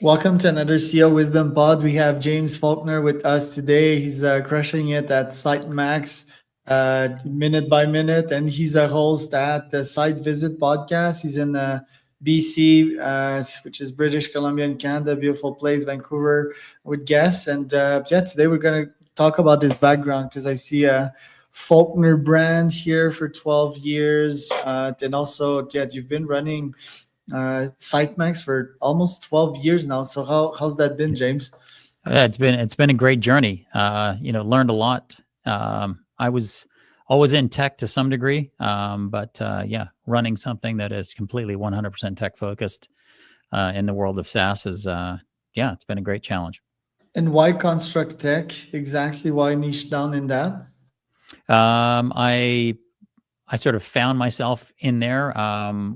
Welcome to another CEO Wisdom Pod. We have James Faulkner with us today. He's crushing it at SiteMax minute by minute, and he's a host at the Site Visit podcast. He's in BC, which is British Columbia and Canada, beautiful place, Vancouver, with guests. And yeah, today we're going to talk about his background because I see a Faulkner brand here for 12 years. And also, yeah, you've been running SiteMax for almost 12 years now. So how's that been, James? It's been a great journey. Learned a lot. I was always in tech to some degree, but running something that is completely 100% tech focused in the world of SaaS is it's been a great challenge. And why construct tech? Exactly why niche down in that? I sort of found myself in there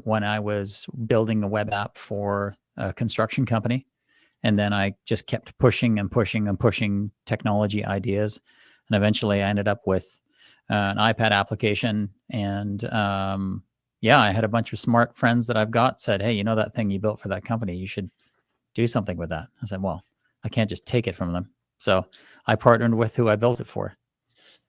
when I was building a web app for a construction company. And then I just kept pushing and pushing and pushing technology ideas. And eventually I ended up with an iPad application. And I had a bunch of smart friends that I've got said, hey, you know that thing you built for that company, you should do something with that. I said, well, I can't just take it from them. So I partnered with who I built it for.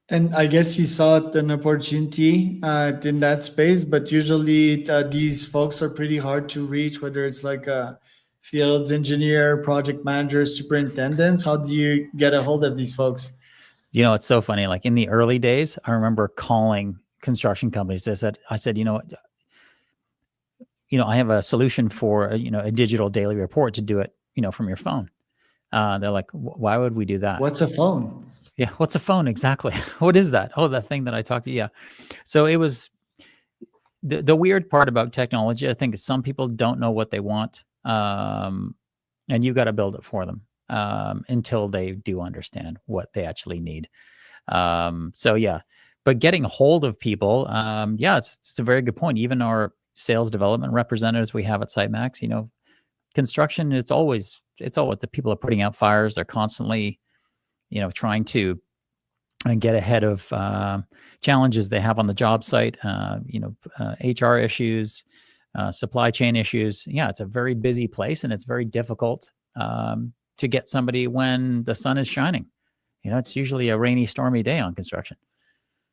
And I guess you saw an opportunity in that space, but usually these folks are pretty hard to reach, whether it's like a fields engineer, project manager, superintendents. How do you get a hold of these folks? You know, it's so funny. Like in the early days, I remember calling construction companies. I said, I have a solution for a digital daily report to do it, from your phone. They're like, why would we do that? What's a phone? Yeah, what's a phone exactly? What is that? Oh, that thing that I talked to. Yeah, so it was the weird part about technology. I think is some people don't know what they want, and you got to build it for them until they do understand what they actually need. But getting a hold of people, it's a very good point. Even our sales development representatives we have at SiteMax, construction, it's always the people are putting out fires. They're constantly, trying to get ahead of challenges they have on the job site, HR issues, supply chain issues. Yeah, it's a very busy place, and it's very difficult to get somebody when the sun is shining. It's usually a rainy, stormy day on construction.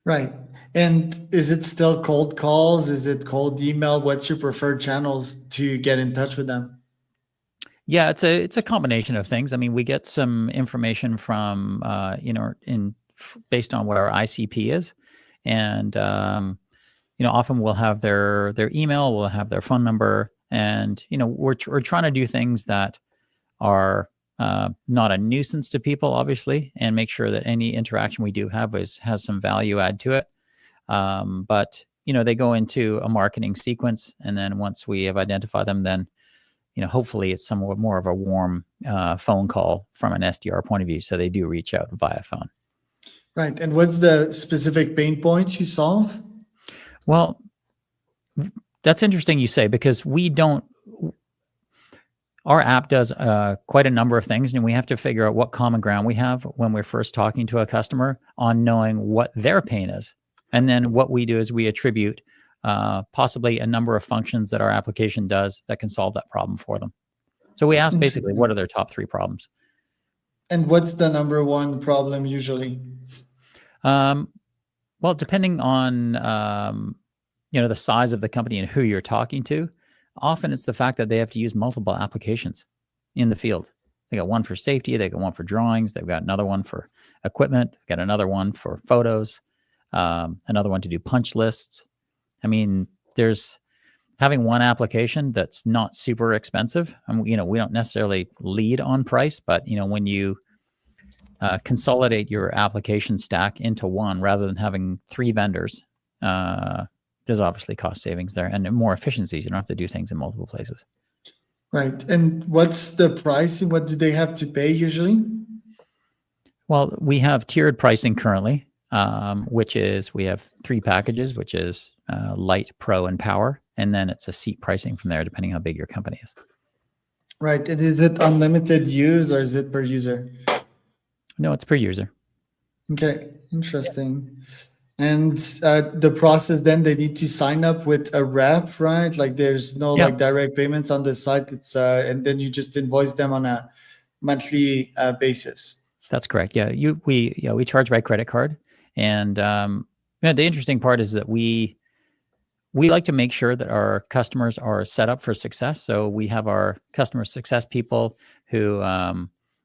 Right. And is it still cold calls? Is it cold email? What's your preferred channels to get in touch with them? Yeah, it's a combination of things. I mean, we get some information from based on what our ICP is, and often we'll have their email, we'll have their phone number, and we're trying to do things that are not a nuisance to people, obviously, and make sure that any interaction we do have has some value add to it. But they go into a marketing sequence, and then once we have identified them, then hopefully it's somewhat more of a warm phone call from an SDR point of view. So they do reach out via phone. Right. And what's the specific pain points you solve? Well, that's interesting you say, because our app does quite a number of things, and we have to figure out what common ground we have when we're first talking to a customer on knowing what their pain is. And then what we do is we attribute possibly a number of functions that our application does that can solve that problem for them. So we ask basically, what are their top 3 problems? And what's the number one problem usually? Well, depending on the size of the company and who you're talking to, often it's the fact that they have to use multiple applications in the field. They got one for safety, they got one for drawings, they've got another one for equipment, they've got another one for photos, another one to do punch lists. I mean, there's having one application that's not super expensive. We don't necessarily lead on price, but when you consolidate your application stack into one rather than having 3 vendors, there's obviously cost savings there and more efficiencies. You don't have to do things in multiple places. Right. And what's the pricing? What do they have to pay usually? Well, we have tiered pricing currently, which is we have 3 packages, which is Light, Pro, and Power. And then it's a seat pricing from there, depending how big your company is. Right. And is it unlimited use or is it per user? No, it's per user. Okay. Interesting. And the process, then they need to sign up with a rep, right? Like there's no Yeah, like direct payments on the site. It's and then you just invoice them on a monthly basis. that's correct. Yeah, we charge by credit card, and the interesting part is that we like to make sure that our customers are set up for success. So we have our customer success people who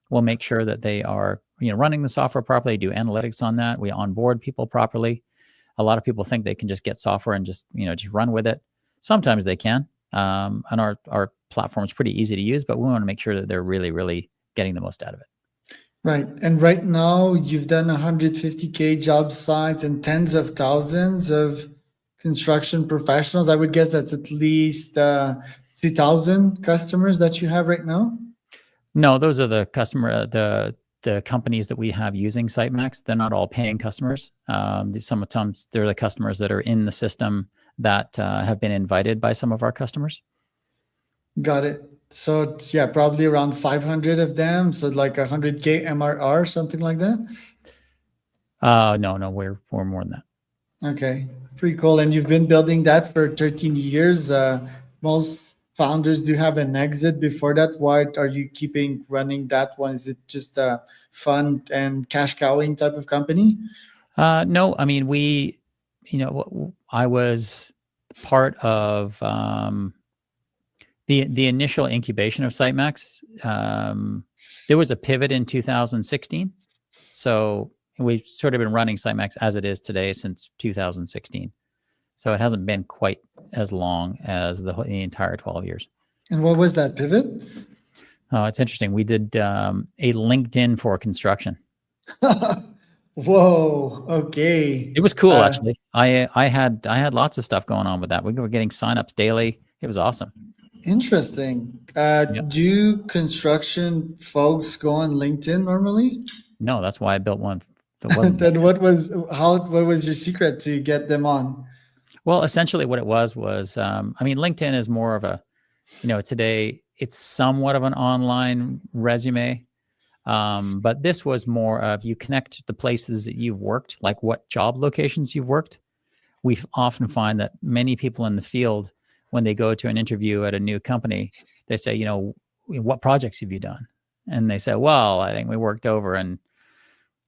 will make sure that they are running the software properly, do analytics on that. We onboard people properly. A lot of people think they can just get software and just run with it. Sometimes they can, and our platform is pretty easy to use, but we want to make sure that they're really, really getting the most out of it. Right. And right now you've done 150K job sites and tens of thousands of construction professionals. I would guess that's at least 2,000 customers that you have right now. No, those are the the companies that we have using SiteMax. They're not all paying customers. Sometimes they're the customers that are in the system that have been invited by some of our customers. Got it. So yeah, probably around 500 of them. So like 100K MRR, something like that. No, we're more than that. Okay, pretty cool. And you've been building that for 13 years. Most founders do have an exit before that. Why are you keeping running that one? Is it just a fun and cash cowing type of company? No, I mean I was part of the initial incubation of SiteMax. There was a pivot in 2016, so we've sort of been running SiteMax as it is today since 2016. So it hasn't been quite as long as the entire 12 years. And what was that pivot? It's interesting. We did a LinkedIn for construction. Whoa. Okay. It was cool, actually. I had lots of stuff going on with that. We were getting signups daily. It was awesome. Interesting. Do construction folks go on LinkedIn normally? No, that's why I built one. That wasn't. Then what was your secret to get them on? Well, essentially what it was, I mean, LinkedIn is more of a, today it's somewhat of an online resume. But this was more of you connect the places that you've worked, like what job locations you've worked. We often find that many people in the field, when they go to an interview at a new company, they say, what projects have you done? And they say, well, I think we worked over and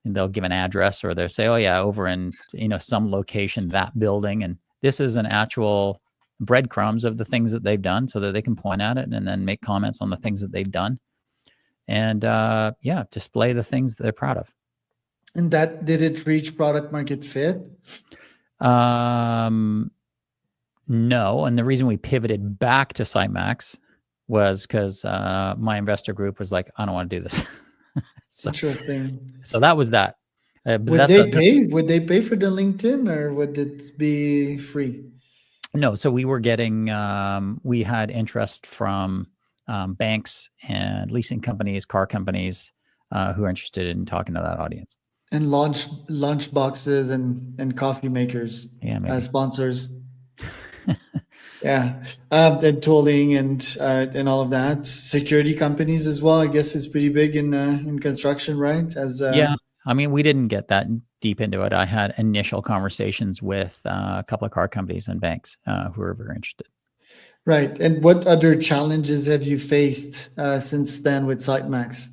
they'll give an address, or they'll say, oh yeah, over in, some location, that building. And this is an actual breadcrumbs of the things that they've done so that they can point at it and then make comments on the things that they've done. And display the things that they're proud of. And did it reach product market fit? No. And the reason we pivoted back to SiteMax was because my investor group was like, I don't want to do this. Interesting. So that was that. Would they pay? Would they pay for the LinkedIn, or would it be free? No. So we were getting, we had interest from banks and leasing companies, car companies who are interested in talking to that audience. And lunch boxes and coffee makers as sponsors. Yeah, and tooling and all of that. Security companies as well. I guess it's pretty big in construction, right? Yeah, I mean, we didn't get that deep into it. I had initial conversations with a couple of car companies and banks who were very interested. Right. And what other challenges have you faced since then with SiteMax?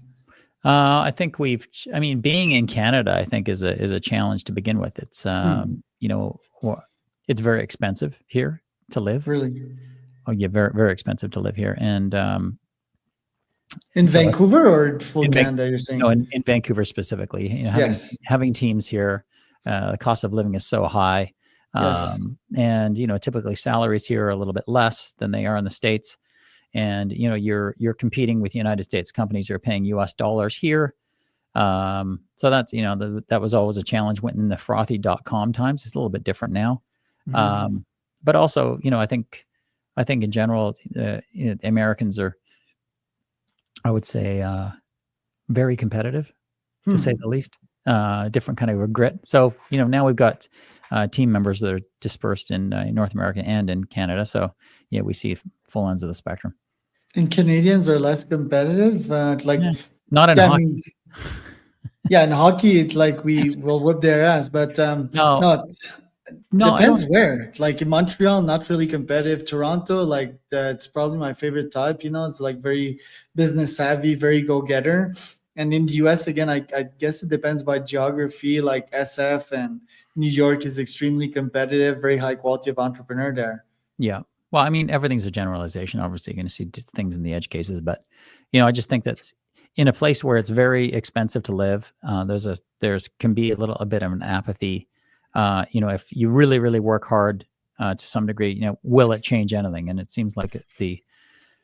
I think being in Canada, I think is a challenge to begin with. It's it's very expensive here to live. Really? Oh yeah, very, very expensive to live here. And in Vancouver or full Canada, you're saying? No, in Vancouver specifically. Having teams here, the cost of living is so high. Yes. And typically salaries here are a little bit less than they are in the States. And you're competing with United States companies who are paying US dollars here. So that's that was always a challenge when in the frothy.com times. It's a little bit different now. Mm-hmm. But also, I think in general, Americans are, I would say, very competitive, to say the least. Different kind of grit. So now we've got team members that are dispersed in North America and in Canada. So we see full ends of the spectrum. And Canadians are less competitive, not in hockey. Yeah, in hockey, it's like we will whip their ass, but No, no, no, I depends don't. where. Like in Montreal, not really competitive. Toronto, like that's probably my favorite type. It's like very business savvy, very go getter. And in the US, again, I guess it depends by geography. Like SF and New York is extremely competitive, very high quality of entrepreneur there. Yeah. Well, I mean, everything's a generalization. Obviously, you're going to see things in the edge cases, but I just think that in a place where it's very expensive to live, there's can be a bit of an apathy. If you really, really work hard to some degree, will it change anything? And it seems like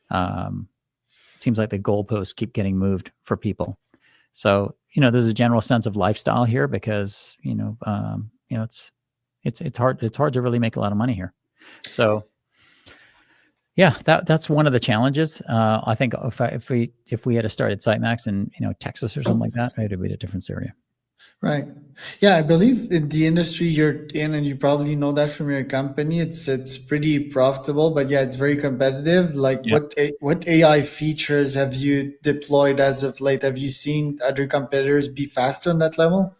um, the goalposts keep getting moved for people. So there's a general sense of lifestyle here because it's hard to really make a lot of money here. So yeah, that's one of the challenges. I think if we had started SiteMax in Texas or something like that, it would be a different scenario. Right. Yeah, I believe in the industry you're in, and you probably know that from your company. It's pretty profitable, but yeah, it's very competitive. Like, Yeah. what AI features have you deployed as of late? Have you seen other competitors be faster on that level?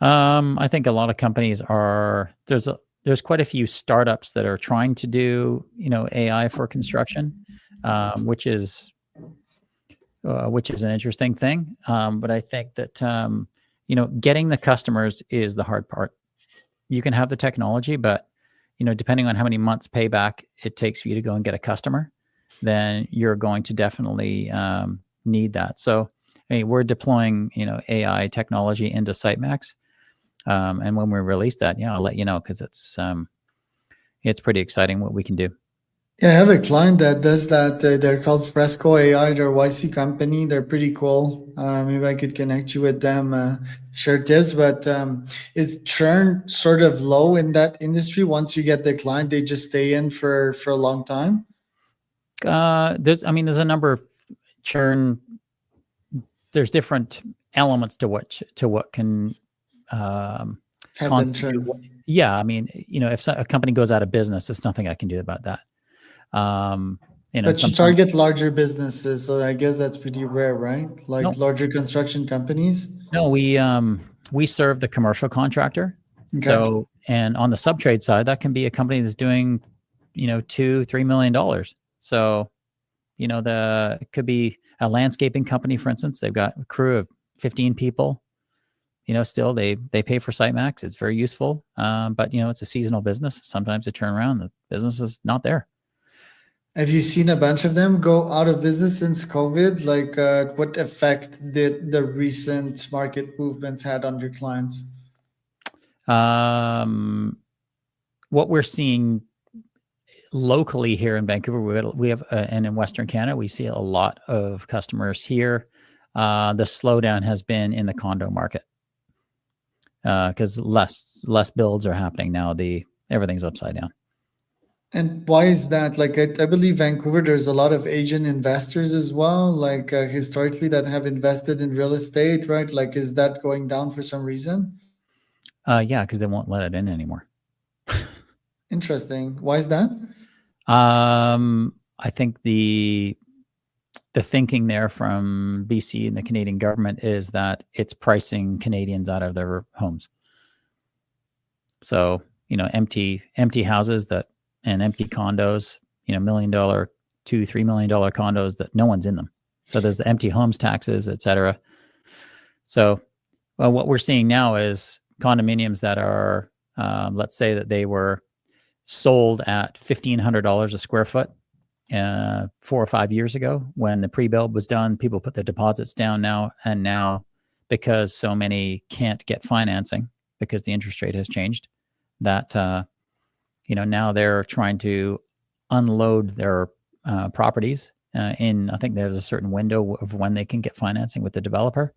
I think a lot of companies are there's quite a few startups that are trying to do AI for construction, which is an interesting thing. But I think that getting the customers is the hard part. You can have the technology, but depending on how many months payback it takes for you to go and get a customer, then you're going to definitely need that. So, I mean, we're deploying AI technology into SiteMax, and when we release that, I'll let you know because it's pretty exciting what we can do. Yeah, I have a client that does that. They're called Fresco AI. They're a YC company. They're pretty cool. Maybe I could connect you with them, share tips. But is churn sort of low in that industry? Once you get the client, they just stay in for a long time. There's a number of churn. There's different elements to what can Have them constitute. churn. Yeah, I mean, if a company goes out of business, there's nothing I can do about that. And But you sometimes target larger businesses, so I guess that's pretty rare, right? Like no, larger construction companies. no, we serve the commercial contractor. Okay. So, and on the subtrade side, that can be a company that's doing, $2-3 million. So, it could be a landscaping company, for instance. They've got a crew of 15 people. Still they pay for SiteMax. It's very useful, but it's a seasonal business. Sometimes they turn around, the business is not there. Have you seen a bunch of them go out of business since COVID? Like, what effect did the recent market movements had on your clients? What we're seeing locally here in Vancouver, we have and in Western Canada, we see a lot of customers here. The slowdown has been in the condo market because less builds are happening now. Everything's upside down. And why is that? Like, I believe Vancouver, there's a lot of Asian investors as well, like historically that have invested in real estate, right? Like, is that going down for some reason? Yeah, because they won't let it in anymore. Interesting. Why is that? I think the thinking there from BC and the Canadian government is that it's pricing Canadians out of their homes. So, empty houses and empty condos, $1 million, $2-3 million condos that no one's in them. So there's empty homes taxes, et cetera. So, what we're seeing now is condominiums that are, let's say that they were sold at $1,500 a square foot 4 or 5 years ago when the pre-build was done. People put their deposits down now, and now because so many can't get financing because the interest rate has changed, that now they're trying to unload their properties in. I think there's a certain window of when they can get financing with the developer,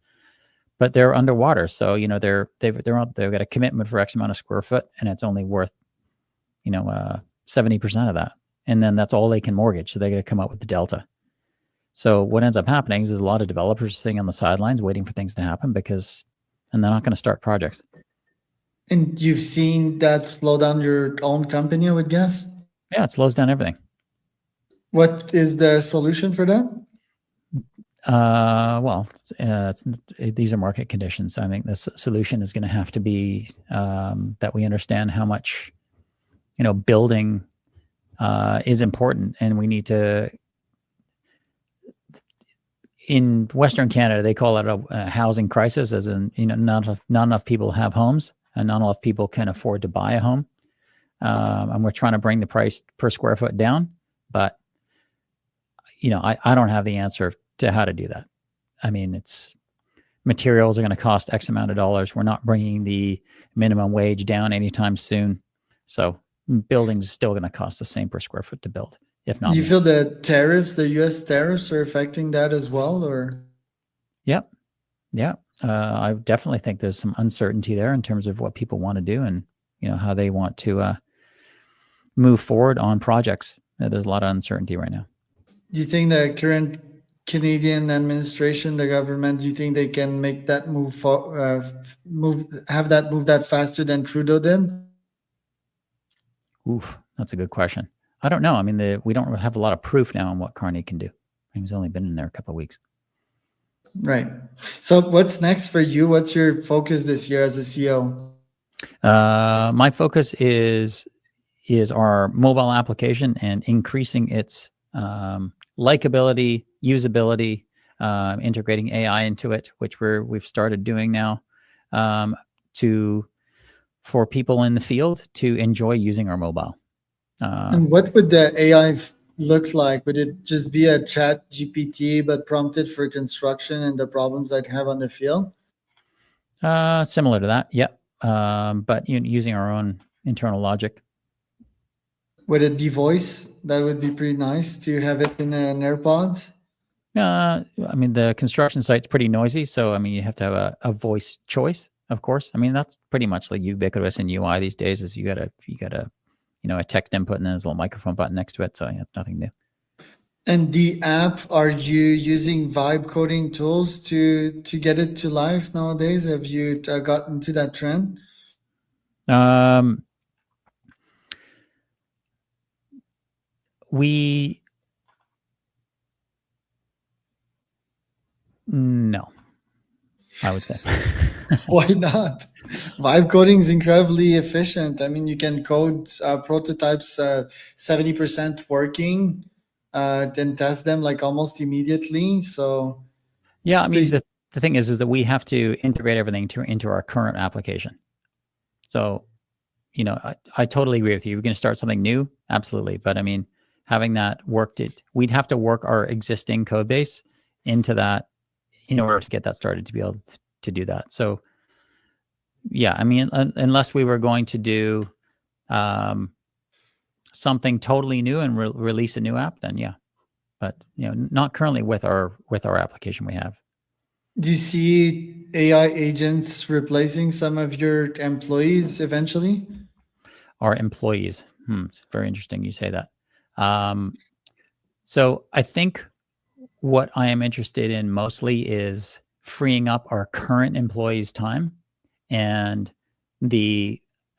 but they're underwater. So they've got a commitment for X amount of square foot, and it's only worth 70% of that. And then that's all they can mortgage. So they got to come up with the delta. So what ends up happening is a lot of developers sitting on the sidelines waiting for things to happen and they're not going to start projects. And you've seen that slow down your own company, I would guess? Yeah, it slows down everything. What is the solution for that? Well, these are market conditions. I think the solution is going to have to be that we understand how much, building is important, and we need to. In Western Canada, they call it a housing crisis, as in not enough people have homes, and not enough people can afford to buy a home. And we're trying to bring the price per square foot down, but I don't have the answer to how to do that. I mean, it's materials are going to cost X amount of dollars. We're not bringing the minimum wage down anytime soon, so buildings still going to cost the same per square foot to build, if not Do you more. feel the U.S. tariffs are affecting that as well, or? Yep. Yeah. I definitely think there's some uncertainty there in terms of what people want to do and how they want to move forward on projects. There's a lot of uncertainty right now. Do you think the current Canadian administration, the government, do you think they can make that move have that move that faster than Trudeau did? Oof, that's a good question. I don't know. I mean, we don't have a lot of proof now on what Carney can do. He's only been in there a couple of weeks. Right. So what's next for you? What's your focus this year as a CEO? My focus is our mobile application and increasing its likability, usability, integrating AI into it, which we've started doing now, for people in the field to enjoy using our mobile. And what would the AI look like? Would it just be a chat GPT but prompted for construction and the problems I'd have on the field? Similar to that, yeah. But using our own internal logic. Would it be voice? That would be pretty nice to have it in an AirPods. I mean, the construction site's pretty noisy, so I mean, you have to have a voice choice, of course. I mean, that's pretty much like ubiquitous in UI these days. Is you got a text input and then there's a little microphone button next to it, so yeah, it's nothing new. And the app, are you using vibe coding tools to get it to life nowadays? Have you gotten to that trend? No, I would say. Why not? Vibe coding is incredibly efficient. I mean, you can code prototypes 70% working, then test them like almost immediately. So yeah, it's I mean, pretty. the thing is that we have to integrate everything into our current application. So, I totally agree with you. We're going to start something new, absolutely. But I mean, having that worked, we'd have to work our existing code base into that in order to get that started to be able to do that. So, yeah, I mean, unless we were going to do something totally new and release a new app, then yeah. But not currently with our application we have. Do you see AI agents replacing some of your employees eventually? Our employees. It's very interesting you say that. So I think what I am interested in mostly is freeing up our current employees' time and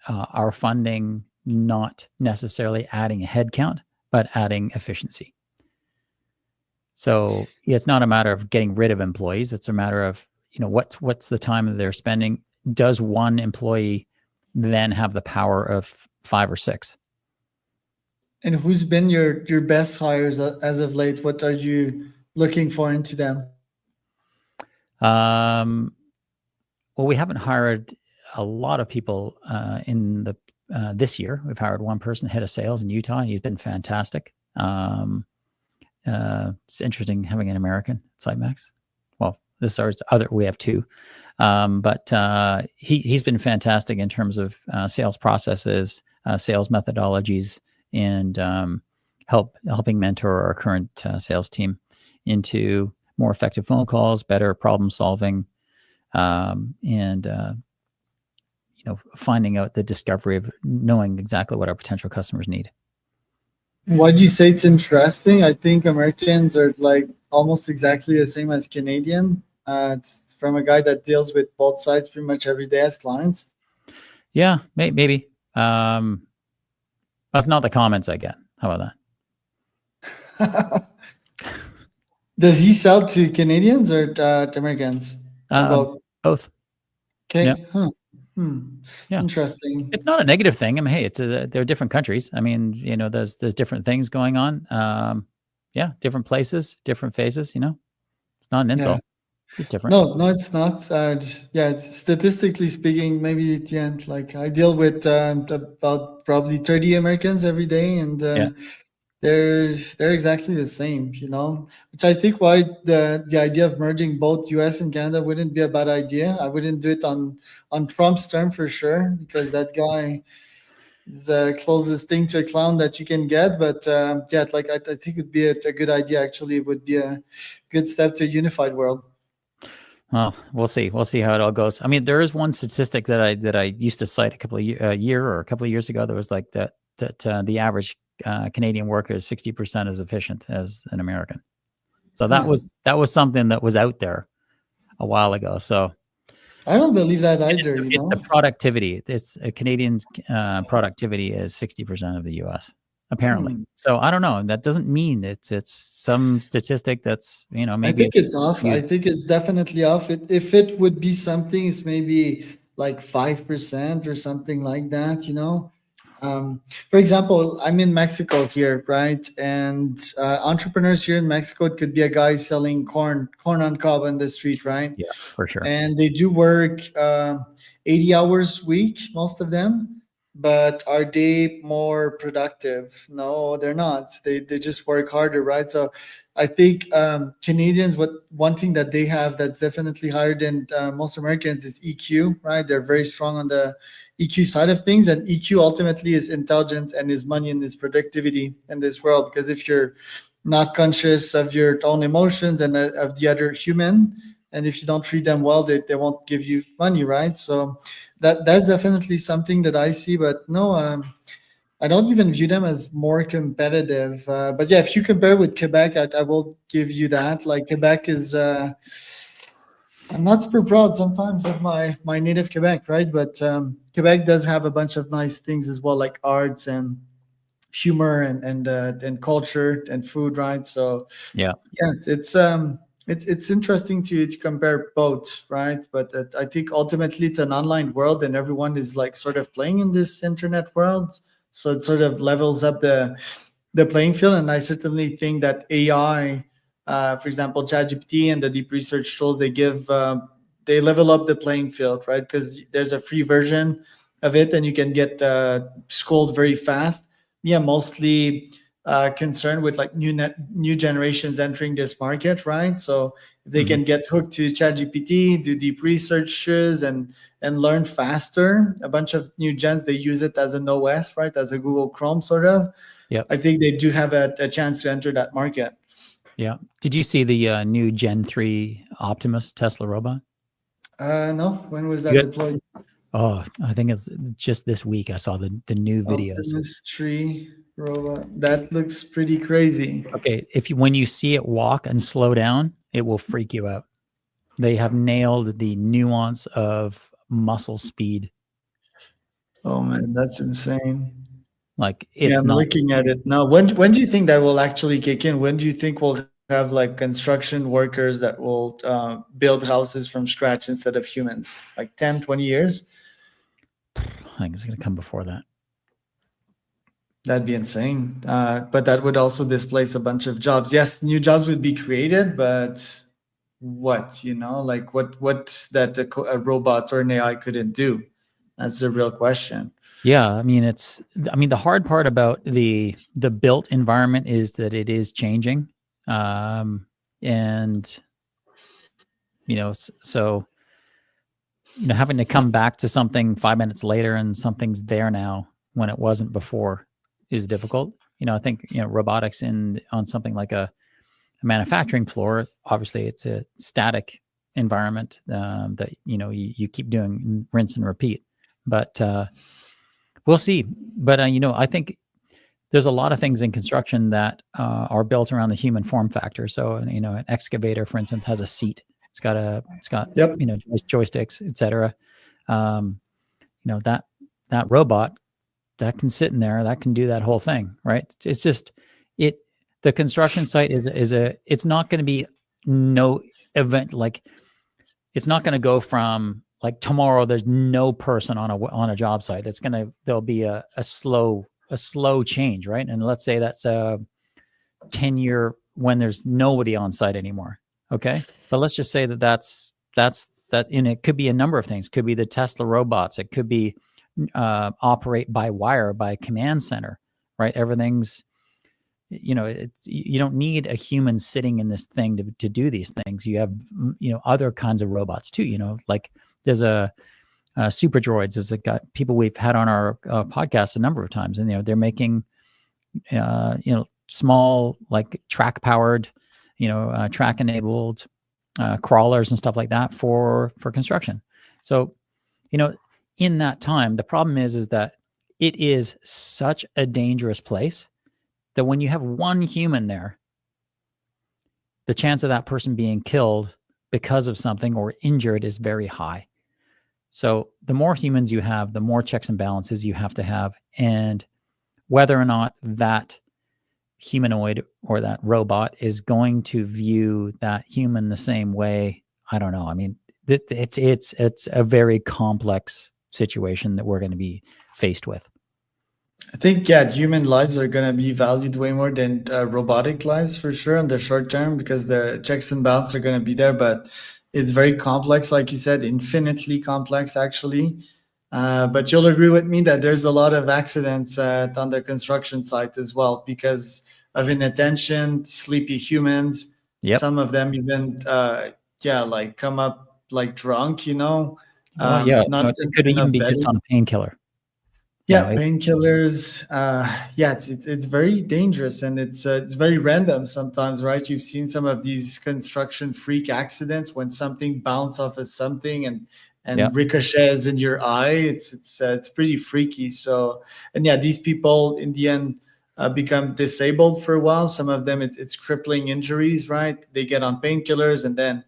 our funding, not necessarily adding a headcount, but adding efficiency. So it's not a matter of getting rid of employees. It's a matter of, what's the time that they're spending? Does one employee then have the power of 5 or 6? And who's been your best hires as of late? What are you looking for into them? Well, we haven't hired a lot of people in the this year. We've hired one person, head of sales in Utah. He's been fantastic. It's interesting having an American at SiteMax. Well, we have 2, but he's been fantastic in terms of sales processes, sales methodologies, and helping mentor our current sales team into more effective phone calls, better problem solving, and finding out the discovery of knowing exactly what our potential customers need. Why do you say it's interesting? I think Americans are like almost exactly the same as Canadian. It's from a guy that deals with both sides pretty much every day as clients. Yeah, maybe. That's not the comments I get. How about that? Does he sell to Canadians or to Americans or Uh, both? Both. Yeah. Okay. Huh. Hmm. Yeah. Interesting. It's not a negative thing. I mean, hey, they're different countries. I mean, there's different things going on. Yeah, different places, different phases. It's not an Yeah. insult. Just different. No, no, it's not. Yeah, statistically speaking, maybe at the end, like I deal with about probably 30 Americans every day, and Yeah. they're exactly the same, which I think why the idea of merging both US and Canada wouldn't be a bad idea. I wouldn't do it on Trump's term for sure, because that guy is the closest thing to a clown that you can get. But yeah, like I think it'd be a good idea. Actually, it would be a good step to a unified world. Well, we'll see. We'll see how it all goes. I mean, there is one statistic that I used to cite a couple of year or a couple of years ago. That was like that the average Canadian worker is 60% as efficient as an American. So that Huh. was something that was out there a while ago. So I don't believe that and either, it's the productivity. It's a Canadian's productivity is 60% of the U.S. apparently. Hmm. So I don't know. That doesn't mean it's some statistic that's I maybe think it's off. I skewed. think it's definitely off. If it would be something, it's maybe like 5% or something like that. For example, I'm in Mexico here, right? And entrepreneurs here in Mexico, it could be a guy selling corn on cob on the street, right? Yeah, for sure. And they do work 80 hours a week, most of them. But are they more productive? No, they're not. They just work harder, right? So I think Canadians, what one thing that they have that's definitely higher than most Americans is EQ, right? They're very strong on the EQ side of things, and EQ ultimately is intelligence and is money and is productivity in this world. Because if you're not conscious of your own emotions and of the other human, and if you don't treat them well, they won't give you money, right? So that's definitely something that I see. But no, I don't even view them as more competitive. But yeah, if you compare with Quebec, I will give you that. Like Quebec is, I'm not super proud sometimes of my native Quebec, right? But Quebec does have a bunch of nice things as well, like arts and humor and culture and food, right? So Yeah. yeah, it's interesting to compare both, right? But I think ultimately it's an online world, and everyone is like sort of playing in this internet world, so it sort of levels up the playing field. And I certainly think that AI, for example, ChatGPT and the deep research tools they give, they level up the playing field, right? Because there's a free version of it, and you can get schooled very fast. Yeah, mostly concerned with like new generations entering this market, right? So if they Hmm. can get hooked to ChatGPT, do deep researches, and learn faster. A bunch of new gens they use it as an OS, right, as a Google Chrome sort of. Yep. I think they do have a chance to enter that market. Yeah. Did you see the new Gen 3 Optimus Tesla robot? No, when was You that got, deployed? oh, I think it's just this week. I saw the new videos. Optimus tree robot. That looks pretty crazy. Okay, when you see it walk and slow down, it will freak you out. They have nailed the nuance of muscle speed. Oh man, that's insane. Like Yeah, it's I'm not. looking at it now. When do you think that will actually kick in? When do you think we'll have like construction workers that will build houses from scratch instead of humans? Like 10, 20 years? I think it's going to come before that. That'd be insane. But that would also displace a bunch of jobs. Yes, new jobs would be created, but what, like what that a robot or an AI couldn't do? That's the real question. Yeah, I mean the hard part about the built environment is that it is changing, and so having to come back to something 5 minutes later and something's there now when it wasn't before is difficult. I think robotics on something like a manufacturing floor, obviously it's a static environment that you keep doing rinse and repeat, but we'll see. But I think there's a lot of things in construction that are built around the human form factor. So an excavator, for instance, has a seat. It's got Yep. joysticks, etc. That robot that can sit in there, that can do that whole thing, right? It's just it The construction site it's not going to be no event, like it's not going to go from like tomorrow there's no person on a job site. There'll be a slow change, right? And let's say that's a 10-year when there's nobody on site anymore. Okay. But let's just say that's that, and it could be a number of things. It could be the Tesla robots. It could be operate by wire, by command center, right? Everything's, you don't need a human sitting in this thing to do these things. You have, other kinds of robots too, like there's a super droids. There's people we've had on our podcast a number of times, and, they're making, small, like track powered, track enabled crawlers and stuff like that for construction. So, in that time, the problem is that it is such a dangerous place that when you have one human there, the chance of that person being killed because of something or injured is very high. So the more humans you have, the more checks and balances you have to have. And whether or not that humanoid or that robot is going to view that human the same way, I don't know. I mean, it's a very complex situation that we're going to be faced with. I think, yeah, human lives are going to be valued way more than robotic lives for sure in the short term, because the checks and balances are going to be there. But it's very complex, like you said, infinitely complex, actually. But you'll agree with me that there's a lot of accidents on the construction site as well because of inattention, sleepy humans. Yep. Some of them even, like come up like drunk, Well, it could even be just on a painkiller. Yeah, painkillers. It's very dangerous, and it's very random sometimes, right? You've seen some of these construction freak accidents when something bounces off of something and ricochets in your eye. It's pretty freaky. So, and yeah, these people in the end become disabled for a while. Some of them it's crippling injuries, right? They get on painkillers and then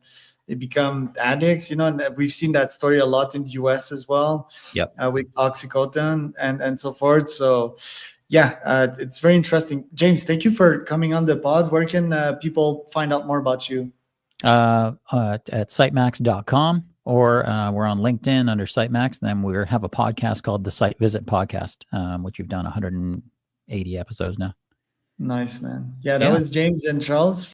they become addicts, and we've seen that story a lot in the US as well. Yep. With Oxycontin and so forth. So, it's very interesting. James, thank you for coming on the pod. Where can people find out more about you? At SiteMax.com, or we're on LinkedIn under SiteMax. And then we have a podcast called the Site Visit Podcast, which we've done 180 episodes now. Nice, man. Yeah, that was James and Charles.